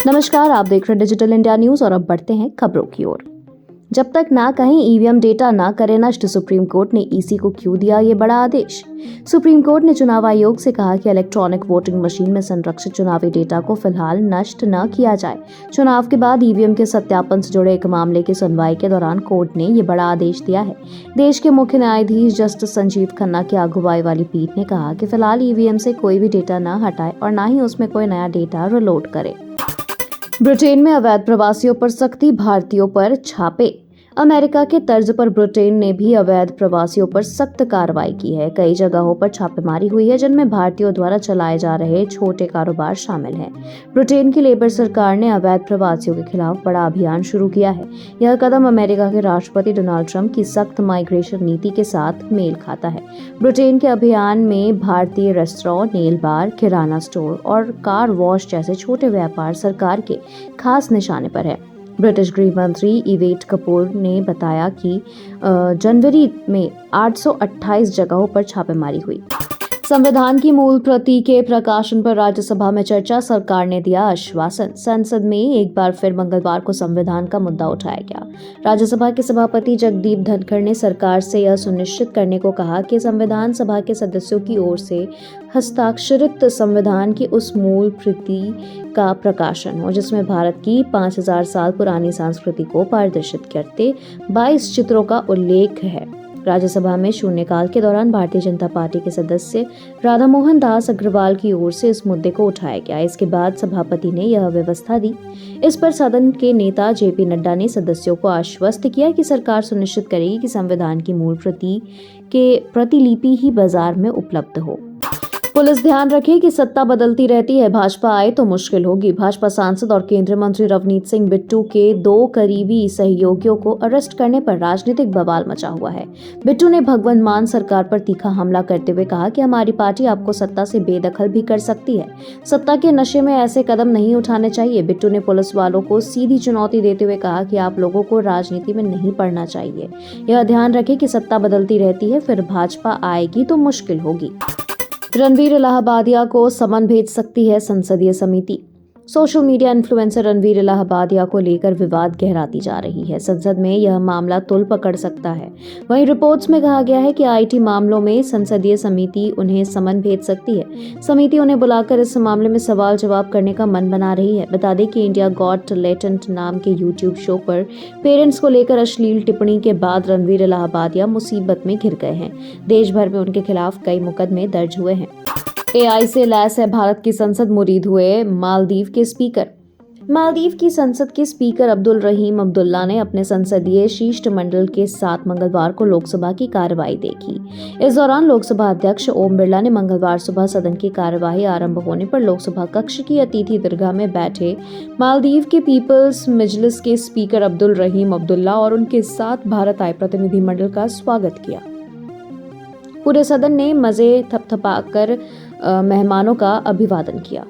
नमस्कार, आप देख रहे हैं डिजिटल इंडिया न्यूज और अब बढ़ते हैं खबरों की ओर। जब तक ना कहीं ईवीएम डेटा ना करे नष्ट, सुप्रीम कोर्ट ने ईसी को क्यों दिया ये बड़ा आदेश। सुप्रीम कोर्ट ने चुनाव आयोग से कहा कि इलेक्ट्रॉनिक वोटिंग मशीन में संरक्षित चुनावी डेटा को फिलहाल नष्ट न किया जाए। चुनाव के बाद ईवीएम के सत्यापन से जुड़े एक मामले की सुनवाई के दौरान कोर्ट ने ये बड़ा आदेश दिया है। देश के मुख्य न्यायाधीश जस्टिस संजीव खन्ना की अगुवाई वाली पीठ ने कहा कि फिलहाल ईवीएम से कोई भी डेटा न हटाए और न ही उसमें कोई नया डेटा रिलोड करे। ब्रिटेन में अवैध प्रवासियों पर सख्ती, भारतीयों पर छापे। अमेरिका के तर्ज पर ब्रिटेन ने भी अवैध प्रवासियों पर सख्त कार्रवाई की है। कई जगहों पर छापेमारी हुई है जिनमें भारतीयों द्वारा चलाए जा रहे छोटे कारोबार शामिल हैं। ब्रिटेन की लेबर सरकार ने अवैध प्रवासियों के खिलाफ बड़ा अभियान शुरू किया है। यह कदम अमेरिका के राष्ट्रपति डोनाल्ड ट्रंप की सख्त माइग्रेशन नीति के साथ मेल खाता है। ब्रिटेन के अभियान में भारतीय रेस्टोरेंट, नेल बार, किराना स्टोर और कार वॉश जैसे छोटे व्यापार सरकार के खास निशाने पर है। ब्रिटिश गृह मंत्री इवेट कपूर ने बताया कि जनवरी में 828 जगहों पर छापेमारी हुई। संविधान की मूल प्रति के प्रकाशन पर राज्यसभा में चर्चा, सरकार ने दिया आश्वासन। संसद में एक बार फिर मंगलवार को संविधान का मुद्दा उठाया गया। राज्यसभा के सभापति जगदीप धनखड़ ने सरकार से यह सुनिश्चित करने को कहा कि संविधान सभा के सदस्यों की ओर से हस्ताक्षरित संविधान की उस मूल प्रति का प्रकाशन हो जिसमें भारत की 5000 साल पुरानी संस्कृति को प्रदर्शित करते 22 चित्रों का उल्लेख है। राज्यसभा में शून्यकाल के दौरान भारतीय जनता पार्टी के सदस्य राधा मोहन दास अग्रवाल की ओर से इस मुद्दे को उठाया गया। इसके बाद सभापति ने यह व्यवस्था दी। इस पर सदन के नेता जेपी नड्डा ने सदस्यों को आश्वस्त किया कि सरकार सुनिश्चित करेगी कि संविधान की मूल प्रति के प्रतिलिपि ही बाजार में उपलब्ध हो। पुलिस ध्यान रखे कि सत्ता बदलती रहती है, भाजपा आए तो मुश्किल होगी। भाजपा सांसद और केंद्रीय मंत्री रवनीत सिंह बिट्टू के 2 करीबी सहयोगियों को अरेस्ट करने पर राजनीतिक बवाल मचा हुआ है। बिट्टू ने भगवंत मान सरकार पर तीखा हमला करते हुए कहा कि हमारी पार्टी आपको सत्ता से बेदखल भी कर सकती है। सत्ता के नशे में ऐसे कदम नहीं उठाने चाहिए। बिट्टू ने पुलिस वालों को सीधी चुनौती देते हुए कहा कि आप लोगों को राजनीति में नहीं पड़ना चाहिए। यह ध्यान रखें कि सत्ता बदलती रहती है, फिर भाजपा आएगी तो मुश्किल होगी। रणवीर इलाहाबादिया को समन भेज सकती है संसदीय समिति। Social media influencer Ranveer Allahbadia को लेकर विवाद गहराती जा रही है। संसद में यह मामला तूल पकड़ सकता है। वहीं रिपोर्ट्स में कहा गया है कि आईटी मामलों में संसदीय समिति उन्हें समन भेज सकती है। समिति उन्हें बुलाकर इस मामले में सवाल जवाब करने का मन बना रही है। बता दें कि इंडिया गॉट टैलेंट नाम के यूट्यूब शो पर पेरेंट्स को लेकर अश्लील टिप्पणी के बाद रणवीर इलाहाबादिया मुसीबत में घिर गए हैं। देश भर में उनके खिलाफ कई मुकदमे दर्ज हुए हैं। एआई से लैस है भारत की संसद, मुरीद हुए मालदीव के स्पीकर। मालदीव की संसद के स्पीकर अब्दुल रहीम अब्दुल्ला ने अपने संसदीय शिष्टमंडल के साथ मंगलवार को लोकसभा की कार्यवाही देखी। इस दौरान लोकसभा अध्यक्ष ओम बिरला ने मंगलवार सुबह सदन की कार्यवाही आरंभ होने पर लोकसभा कक्ष की अतिथि दीर्घा में बैठे मालदीव के पीपल्स मजलिस के स्पीकर अब्दुल रहीम अब्दुल्ला और उनके साथ भारत आए प्रतिनिधिमंडल का स्वागत किया। पूरे सदन ने मजे थपथपाकर मेहमानों का अभिवादन किया।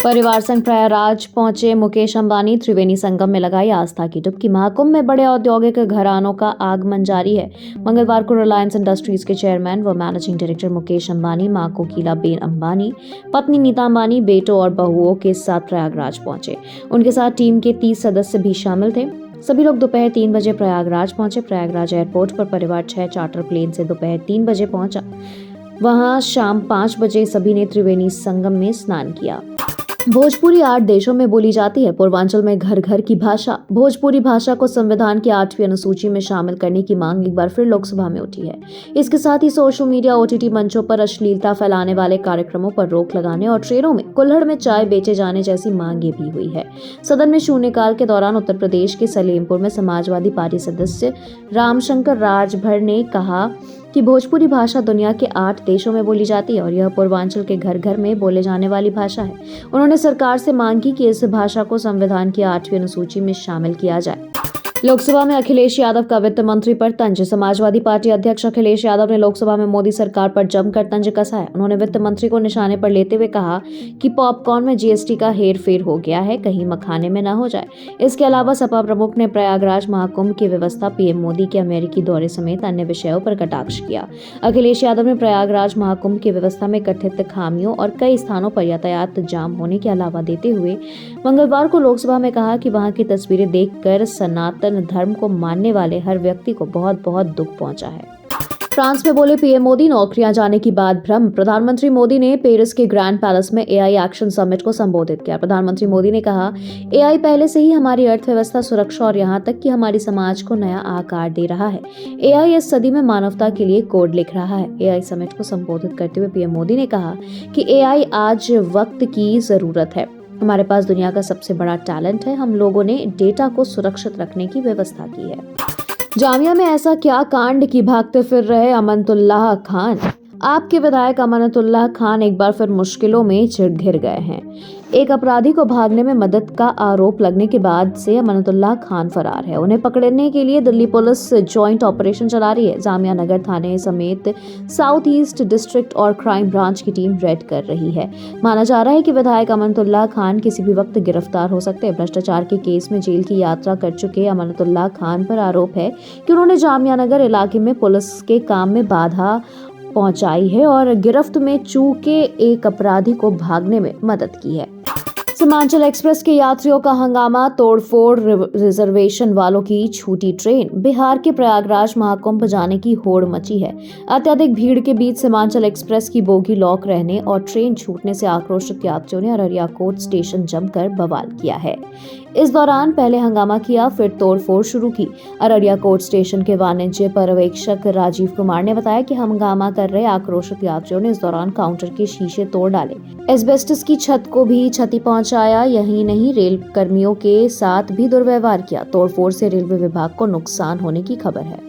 परिवार संग प्रयागराज पहुंचे मुकेश अंबानी, त्रिवेणी संगम में लगाई आस्था की डुबकी। महाकुंभ में बड़े औद्योगिक घरानों का आगमन जारी है। मंगलवार को रिलायंस इंडस्ट्रीज के चेयरमैन व मैनेजिंग डायरेक्टर मुकेश अंबानी, मां कोकिलाबेन अंबानी, पत्नी नीता अंबानी, बेटों और बहुओं के साथ प्रयागराज पहुंचे। उनके साथ टीम के 30 सदस्य भी शामिल थे। सभी लोग दोपहर 3 बजे प्रयागराज पहुंचे। प्रयागराज एयरपोर्ट पर परिवार 6 चार्टर प्लेन से दोपहर 3 बजे पहुंचा। वहां शाम 5 बजे सभी ने त्रिवेणी संगम में स्नान किया। भोजपुरी 8 देशों में बोली जाती है। पूर्वांचल में घर घर की भाषा। भोजपुरी भाषा को संविधान की 8वीं अनुसूची में शामिल करने की मांग एक बार फिर लोकसभा में उठी है। इसके साथ ही सोशल मीडिया, ओटीटी मंचों पर अश्लीलता फैलाने वाले कार्यक्रमों पर रोक लगाने और ट्रेनों में कुल्हड़ में चाय बेचे जाने जैसी मांगे भी हुई है। सदन में शून्यकाल के दौरान उत्तर प्रदेश के सलेमपुर में समाजवादी पार्टी सदस्य रामशंकर राजभर ने कहा कि भोजपुरी भाषा दुनिया के 8 देशों में बोली जाती है और यह पूर्वांचल के घर घर में बोले जाने वाली भाषा है। उन्होंने सरकार से मांग की कि इस भाषा को संविधान की 8वीं अनुसूची में शामिल किया जाए। लोकसभा में अखिलेश यादव का वित्त मंत्री पर तंज। समाजवादी पार्टी अध्यक्ष अखिलेश यादव ने लोकसभा में मोदी सरकार पर जमकर तंज कसा है। उन्होंने वित्त मंत्री को निशाने पर लेते हुए कहा कि पॉपकॉर्न में जीएसटी का हेरफेर हो गया है, कहीं मखाने में न हो जाए। इसके अलावा सपा प्रमुख ने प्रयागराज महाकुंभ की व्यवस्था, पीएम मोदी के अमेरिकी दौरे समेत अन्य विषयों पर कटाक्ष किया। अखिलेश यादव ने प्रयागराज महाकुंभ की व्यवस्था में कथित खामियों और कई स्थानों पर यातायात जाम होने के अलावा देते हुए मंगलवार को लोकसभा में कहा कि वहां की तस्वीरें देखकर सनातन धर्म को मानने वाले हर व्यक्ति को बहुत बहुत दुख पहुंचा है। फ्रांस में बोले पीएम मोदी, नौकरियां जाने की बात भ्रम। प्रधानमंत्री मोदी ने पेरिस के ग्रैंड पैलेस में एआई एक्शन समिट को संबोधित किया। प्रधानमंत्री मोदी ने कहा, एआई पहले से ही हमारी अर्थव्यवस्था, सुरक्षा और यहां तक कि हमारी समाज को नया आकार दे रहा है। एआई इस सदी में मानवता के लिए कोड लिख रहा है। एआई समिट को संबोधित करते हुए पीएम मोदी ने कहा कि एआई आज वक्त की जरूरत है। हमारे पास दुनिया का सबसे बड़ा टैलेंट है। हम लोगों ने डेटा को सुरक्षित रखने की व्यवस्था की है। जामिया में ऐसा क्या कांड कि भागते फिर रहे अमानतुल्लाह खान। आपके विधायक अमानतुल्लाह खान एक बार फिर मुश्किलों में घिर गए हैं। एक अपराधी को भागने में मदद का आरोप लगने के बाद से अमानतुल्लाह खान फरार है। उन्हें पकड़ने के लिए दिल्ली पुलिस जॉइंट ऑपरेशन चला रही है। जामिया नगर थाने समेत साउथ ईस्ट डिस्ट्रिक्ट और क्राइम ब्रांच की टीम रेड कर रही है। माना जा रहा है कि विधायक अमानतुल्लाह खान किसी भी वक्त गिरफ्तार हो सकते हैं। भ्रष्टाचार के केस में जेल की यात्रा कर चुके अमानतुल्लाह खान पर आरोप है कि उन्होंने जामिया नगर इलाके में पुलिस के काम में बाधा पहुंचाई है और गिरफ्त में चूके एक अपराधी को भागने में मदद की है। सीमांचल एक्सप्रेस के यात्रियों का हंगामा, तोड़फोड़, रिजर्वेशन वालों की छूटी ट्रेन। बिहार के प्रयागराज महाकुंभ जाने की होड़ मची है। अत्यधिक भीड़ के बीच सीमांचल एक्सप्रेस की बोगी लॉक रहने और ट्रेन छूटने से आक्रोशित यात्रियों ने अररिया कोर्ट स्टेशन जमकर बवाल किया है। इस दौरान पहले हंगामा किया, फिर तोड़फोड़ शुरू की। अररिया कोर्ट स्टेशन के वाणिज्य पर्यवेक्षक राजीव कुमार ने बताया कि हंगामा कर रहे आक्रोशित यात्रियों ने इस दौरान काउंटर के शीशे तोड़ डाले, एस्बेस्टस की छत को भी क्षति पहुंचाया। यही नहीं, रेल कर्मियों के साथ भी दुर्व्यवहार किया। तोड़फोड़ से रेलवे विभाग को नुकसान होने की खबर है।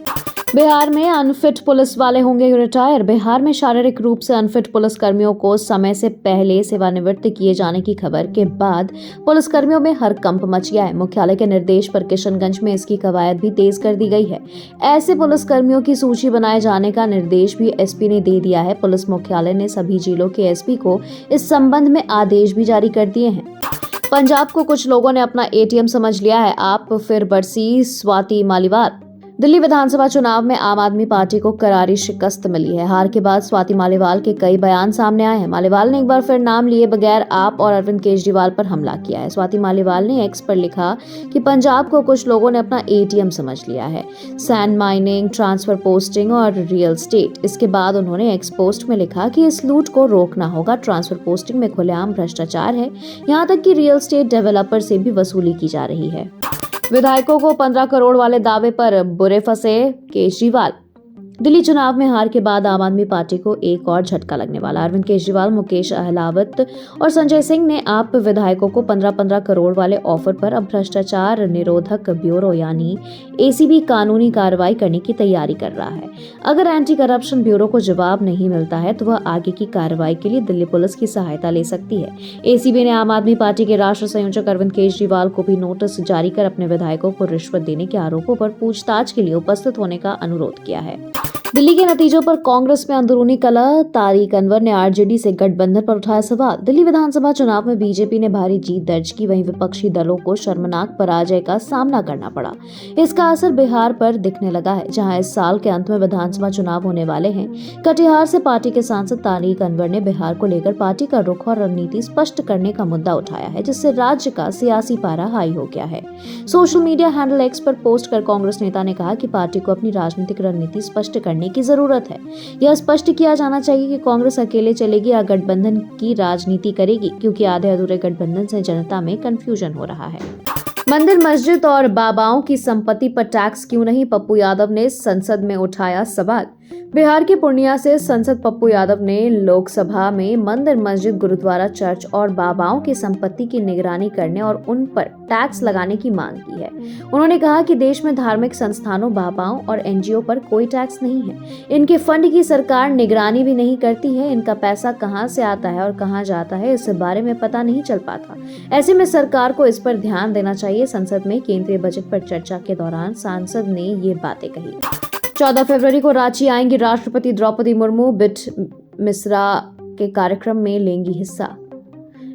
बिहार में अनफिट पुलिस वाले होंगे रिटायर। बिहार में शारीरिक रूप से अनफिट पुलिस कर्मियों को समय से पहले सेवानिवृत्त किए जाने की खबर के बाद पुलिस कर्मियों में हड़कंप मच गया है। मुख्यालय के निर्देश पर किशनगंज में इसकी कवायद भी तेज कर दी गई है। ऐसे पुलिस कर्मियों की सूची बनाए जाने का निर्देश भी एसपी ने दे दिया है। पुलिस मुख्यालय ने सभी जिलों के एसपी को इस संबंध में आदेश भी जारी कर दिए हैं। पंजाब को कुछ लोगों ने अपना एटीएम समझ लिया है। आप फिर बरसी स्वाति मालीवाल। दिल्ली विधानसभा चुनाव में आम आदमी पार्टी को करारी शिकस्त मिली है। हार के बाद स्वाति मालीवाल के कई बयान सामने आए हैं। मालीवाल ने एक बार फिर नाम लिए बगैर आप और अरविंद केजरीवाल पर हमला किया है। स्वाति मालीवाल ने एक्स पर लिखा कि पंजाब को कुछ लोगों ने अपना एटीएम समझ लिया है। सैंड माइनिंग, ट्रांसफर पोस्टिंग और रियल स्टेट। इसके बाद उन्होंने एक्स पोस्ट में लिखा कि इस लूट को रोकना होगा। ट्रांसफर पोस्टिंग में खुलेआम भ्रष्टाचार है, यहाँ तक कि रियल स्टेट डेवलपर से भी वसूली की जा रही है। विधायकों को 15 करोड़ वाले दावे पर बुरे फंसे केजरीवाल। दिल्ली चुनाव में हार के बाद आम आदमी पार्टी को एक और झटका लगने वाला। अरविंद केजरीवाल, मुकेश अहलावत और संजय सिंह ने आप विधायकों को 15-15 करोड़ वाले ऑफर पर अब भ्रष्टाचार निरोधक ब्यूरो यानी एसीबी कानूनी कार्रवाई करने की तैयारी कर रहा है। अगर एंटी करप्शन ब्यूरो को जवाब नहीं मिलता है तो वह आगे की कार्रवाई के लिए दिल्ली पुलिस की सहायता ले सकती है। एसीबी ने आम आदमी पार्टी के राष्ट्रीय संयोजक अरविंद केजरीवाल को भी नोटिस जारी कर अपने विधायकों को रिश्वत देने के आरोपों पर पूछताछ के लिए उपस्थित होने का अनुरोध किया है। दिल्ली के नतीजों पर कांग्रेस में अंदरूनी कलह। तारिक अनवर ने आरजेडी से गठबंधन पर उठाया सवाल। दिल्ली विधानसभा चुनाव में बीजेपी ने भारी जीत दर्ज की, वहीं विपक्षी दलों को शर्मनाक पराजय का सामना करना पड़ा। इसका असर बिहार पर दिखने लगा है, जहां इस साल के अंत में विधानसभा चुनाव होने वाले हैं। कटिहार से पार्टी के सांसद तारिक अनवर ने बिहार को लेकर पार्टी का रुख और रणनीति स्पष्ट करने का मुद्दा उठाया है, जिससे राज्य का सियासी पारा हाई हो गया है। सोशल मीडिया हैंडल एक्स पर पोस्ट कर कांग्रेस नेता ने कहा कि पार्टी को अपनी राजनीतिक रणनीति स्पष्ट करने की जरूरत है। यह स्पष्ट किया जाना चाहिए कि कांग्रेस अकेले चलेगी या गठबंधन की राजनीति करेगी, क्योंकि आधे अधूरे गठबंधन से जनता में कंफ्यूजन हो रहा है। मंदिर, मस्जिद और बाबाओं की संपत्ति पर टैक्स क्यों नहीं? पप्पू यादव ने संसद में उठाया सवाल। बिहार के पूर्णिया से सांसद पप्पू यादव ने लोकसभा में मंदिर, मस्जिद, गुरुद्वारा, चर्च और बाबाओं की संपत्ति की निगरानी करने और उन पर टैक्स लगाने की मांग की है। उन्होंने कहा कि देश में धार्मिक संस्थानों, बाबाओं और एनजीओ पर कोई टैक्स नहीं है। इनके फंड की सरकार निगरानी भी नहीं करती है। इनका पैसा कहां से आता है और कहां जाता है, इस बारे में पता नहीं चल पाता। ऐसे में सरकार को इस पर ध्यान देना चाहिए। संसद में केंद्रीय बजट पर चर्चा के दौरान सांसद ने ये बातें कही। 14 फरवरी को रांची आएंगी राष्ट्रपति द्रौपदी मुर्मू। बिट मिश्रा के कार्यक्रम में लेंगी हिस्सा।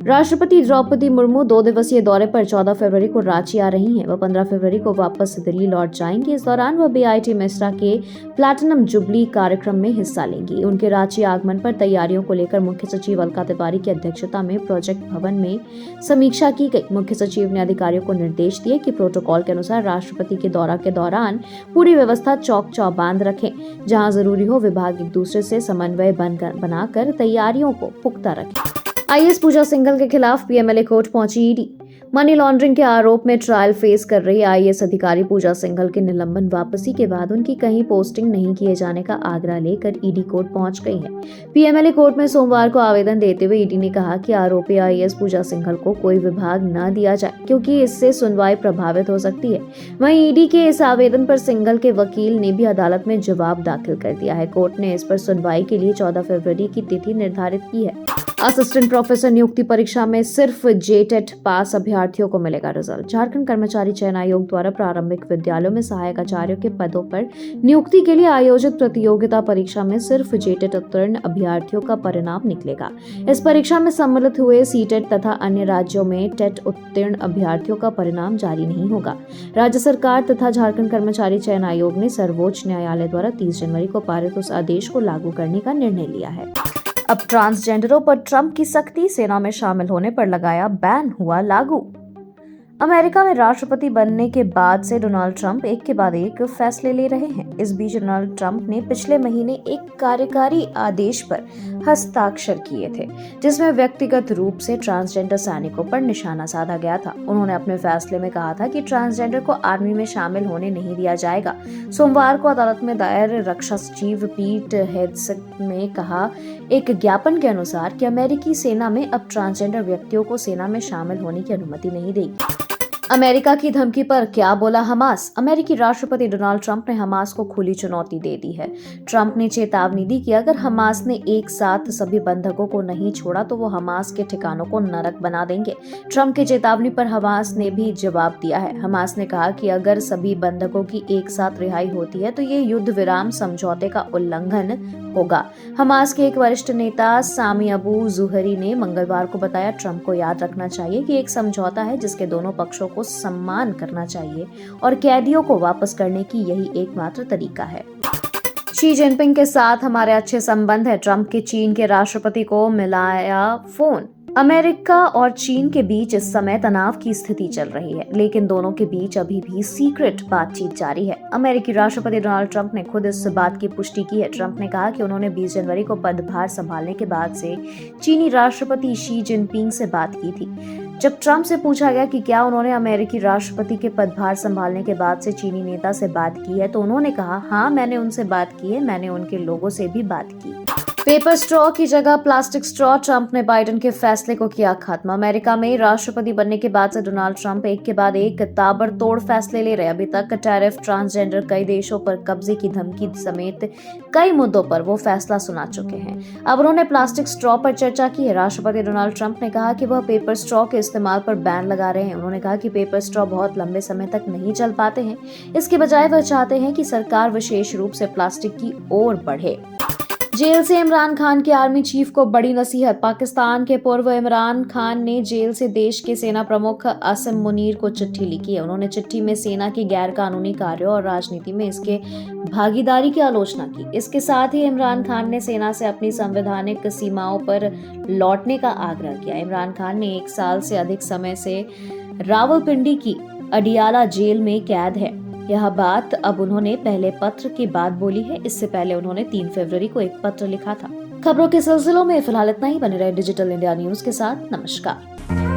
राष्ट्रपति द्रौपदी मुर्मू 2 दिवसीय दौरे पर 14 फरवरी को रांची आ रही हैं। वह 15 फरवरी को वापस दिल्ली लौट जाएंगी। इस दौरान वह बीआईटी मिश्रा के प्लैटिनम जुबली कार्यक्रम में हिस्सा लेंगी। उनके रांची आगमन पर तैयारियों को लेकर मुख्य सचिव अलका तिवारी की अध्यक्षता में प्रोजेक्ट भवन में समीक्षा की गई। मुख्य सचिव ने अधिकारियों को निर्देश दिए कि प्रोटोकॉल के अनुसार राष्ट्रपति के दौरा के दौरान पूरी व्यवस्था चौक चौबंद रखें। जहां जरूरी हो, विभाग एक दूसरे से समन्वय बनाकर तैयारियों को पुख्ता रखें। आईएएस पूजा सिंघल के खिलाफ पीएमएलए कोर्ट पहुंची ईडी। मनी लॉन्ड्रिंग के आरोप में ट्रायल फेस कर रही आईएएस अधिकारी पूजा सिंघल के निलंबन वापसी के बाद उनकी कहीं पोस्टिंग नहीं किए जाने का आग्रह लेकर ईडी कोर्ट पहुंच गई है। पीएमएलए कोर्ट में सोमवार को आवेदन देते हुए ईडी ने कहा कि आरोपी आईएएस पूजा सिंघल को कोई विभाग न दिया जाए, क्योंकि इससे सुनवाई प्रभावित हो सकती है। वहीं ईडी के इस आवेदन पर सिंघल के वकील ने भी अदालत में जवाब दाखिल कर दिया है। कोर्ट ने इस पर सुनवाई के लिए 14 फरवरी की तिथि निर्धारित की है। असिस्टेंट प्रोफेसर नियुक्ति परीक्षा में सिर्फ जेटेट पास अभ्यर्थियों को मिलेगा रिजल्ट। झारखंड कर्मचारी चयन आयोग द्वारा प्रारंभिक विद्यालयों में सहायक आचार्यों के पदों पर नियुक्ति के लिए आयोजित प्रतियोगिता परीक्षा में सिर्फ जेटेट उत्तीर्ण अभ्यर्थियों का परिणाम निकलेगा। इस परीक्षा में सम्मिलित हुए सीटेट तथा अन्य राज्यों में टेट उत्तीर्ण अभ्यर्थियों का परिणाम जारी नहीं होगा। राज्य सरकार तथा झारखंड कर्मचारी चयन आयोग ने सर्वोच्च न्यायालय द्वारा 30 जनवरी को पारित उस आदेश को लागू करने का निर्णय लिया है। अब ट्रांसजेंडरों पर ट्रंप की सख्ती, सेना में शामिल होने पर लगाया बैन हुआ लागू। अमेरिका में राष्ट्रपति बनने के बाद से डोनाल्ड ट्रंप एक के बाद एक फैसले ले रहे हैं। इस बीच डोनाल्ड ट्रंप ने पिछले महीने एक कार्यकारी आदेश पर हस्ताक्षर किए थे, जिसमें व्यक्तिगत रूप से ट्रांसजेंडर सैनिकों पर निशाना साधा गया था। उन्होंने अपने फैसले में कहा था कि ट्रांसजेंडर को आर्मी में शामिल होने नहीं दिया जाएगा। सोमवार को अदालत में दायर रक्षा सचिव पीट हेग्सेट ने कहा एक ज्ञापन के अनुसार कि अमेरिकी सेना में अब ट्रांसजेंडर व्यक्तियों को सेना में शामिल होने की अनुमति नहीं देगी। अमेरिका की धमकी पर क्या बोला हमास। अमेरिकी राष्ट्रपति डोनाल्ड ट्रंप ने हमास को खुली चुनौती दे दी है। ट्रंप ने चेतावनी दी कि अगर हमास ने एक साथ सभी बंधकों को नहीं छोड़ा तो वो हमास के ठिकानों को नरक बना देंगे। ट्रंप की चेतावनी पर हमास ने भी जवाब दिया है। हमास ने कहा कि अगर सभी बंधकों की एक साथ रिहाई होती है तो ये युद्ध विराम समझौते का उल्लंघन होगा। हमास के एक वरिष्ठ नेता सामी अबू जुहरी ने मंगलवार को बताया, ट्रंप को याद रखना चाहिए कि एक समझौता है जिसके दोनों पक्षों को सम्मान करना चाहिए और कैदियों को वापस करने की यही एकमात्र तरीका है। शी जिनपिंग के साथ हमारे अच्छे संबंध है। ट्रंप के चीन के राष्ट्रपति को मिलाया फोन। अमेरिका और चीन के बीच इस समय तनाव की स्थिति चल रही है, लेकिन दोनों के बीच अभी भी सीक्रेट बातचीत जारी है। अमेरिकी राष्ट्रपति डोनाल्ड ट्रंप ने खुद इस बात की पुष्टि की है। ट्रंप ने कहा कि उन्होंने 20 जनवरी को पदभार संभालने के बाद से चीनी राष्ट्रपति शी जिनपिंग से बात की थी। जब ट्रंप से पूछा गया कि क्या उन्होंने अमेरिकी राष्ट्रपति के पदभार संभालने के बाद से चीनी नेता से बात की है, तो उन्होंने कहा, हाँ मैंने उनसे बात की है, मैंने उनके लोगों से भी बात की। पेपर स्ट्रॉ की जगह प्लास्टिक स्ट्रॉ, ट्रंप ने बाइडेन के फैसले को किया खत्म। अमेरिका में राष्ट्रपति बनने के बाद से डोनाल्ड ट्रंप एक के बाद एक ताबड़तोड़ फैसले ले रहे। अभी तक टैरिफ, ट्रांसजेंडर, कई देशों पर कब्जे की धमकी समेत कई मुद्दों पर वो फैसला सुना चुके हैं। अब उन्होंने प्लास्टिक स्ट्रॉ पर चर्चा की है। राष्ट्रपति डोनाल्ड ट्रंप ने कहा कि वह पेपर स्ट्रॉ के इस्तेमाल पर बैन लगा रहे हैं। उन्होंने कहा कि पेपर स्ट्रॉ बहुत लंबे समय तक नहीं चल पाते हैं। इसके बजाय वह चाहते हैं कि सरकार विशेष रूप से प्लास्टिक की ओर बढ़े। जेल से इमरान खान के आर्मी चीफ को बड़ी नसीहत। पाकिस्तान के पूर्व इमरान खान ने जेल से देश के सेना प्रमुख आसिम मुनीर को चिट्ठी लिखी है। उन्होंने चिट्ठी में सेना की गैर कानूनी कार्यों और राजनीति में इसके भागीदारी की आलोचना की। इसके साथ ही इमरान खान ने सेना से अपनी संवैधानिक सीमाओं पर लौटने का आग्रह किया। इमरान खान ने 1 साल से अधिक समय से रावलपिंडी की अडियाला जेल में कैद है। यह बात अब उन्होंने पहले पत्र के बाद बोली है। इससे पहले उन्होंने 3 फरवरी को एक पत्र लिखा था। खबरों के सिलसिलों में फिलहाल इतना ही। बने रहे डिजिटल इंडिया न्यूज के साथ। नमस्कार।